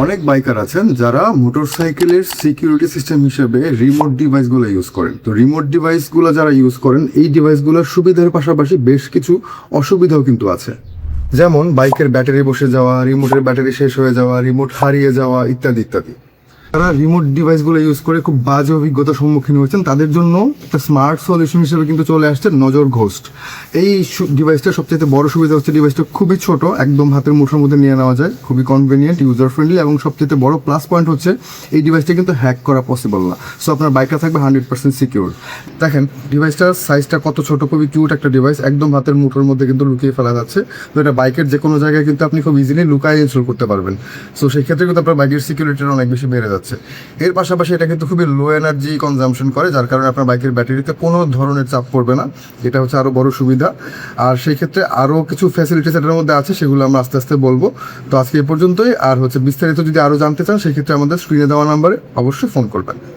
অনেক বাইকার আছেন যারা মোটরসাইকেলের সিকিউরিটি সিস্টেম হিসেবে রিমোট ডিভাইসগুলো ইউজ করেন। তো রিমোট ডিভাইসগুলো যারা ইউজ করেন, এই ডিভাইসগুলোর সুবিধার পাশাপাশি বেশ কিছু অসুবিধাও কিন্তু আছে। যেমন বাইকের ব্যাটারি বসে যাওয়া, রিমোটের ব্যাটারি শেষ হয়ে যাওয়া, রিমোট হারিয়ে যাওয়া ইত্যাদি ইত্যাদি। যারা রিমোট ডিভাইসগুলো ইউজ করে খুব বাজে অভিজ্ঞতার সম্মুখীন হয়েছেন, তাদের জন্য একটা স্মার্ট সলিউশন হিসেবে কিন্তু চলে আসছে নজর ঘোস্ট। এই ডিভাইসটার সবচেয়ে বড় সুবিধা হচ্ছে ডিভাইসটা খুবই ছোট, একদম হাতের মুঠোর মধ্যে নিয়ে নেওয়া যায়, খুবই কনভেনিয়েন্ট, ইউজার ফ্রেন্ডলি, এবং সবচেয়ে বড় প্লাস পয়েন্ট হচ্ছে এই ডিভাইসটা কিন্তু হ্যাক করা পসিবল না। সো আপনার বাইকটা থাকবে 100% সিকিউর। দেখেন ডিভাইসটার সাইজটা কত ছোট, খুবই কিউট একটা ডিভাইস, একদম হাতের মুঠোর মধ্যে কিন্তু লুকিয়ে ফেলা যাচ্ছে। তো এটা বাইকের যে কোনো জায়গায় কিন্তু আপনি খুব ইজিলি লুকায় ইনস্টল করতে পারবেন। সো সেই ক্ষেত্রে কিন্তু আপনার বাইকের সিকিউরিটিটা অনেক বেশি বেড়ে যাচ্ছে। এর পাশাপাশি এটা কিন্তু খুবই লো এনার্জি কনজাম্পশন করে, যার কারণে আপনার বাইকের ব্যাটারিতে কোনো ধরনের চাপ পড়বে না। এটা হচ্ছে আরও বড় সুবিধা। আর সেই ক্ষেত্রে আরও কিছু ফ্যাসিলিটিস এটার মধ্যে আছে, সেগুলো আমরা আস্তে আস্তে বলবো। তো আজকে এ পর্যন্তই। আর বিস্তারিত যদি আরও জানতে চান, সেক্ষেত্রে আমাদের স্ক্রিনে দেওয়া নাম্বারে অবশ্যই ফোন করবেন।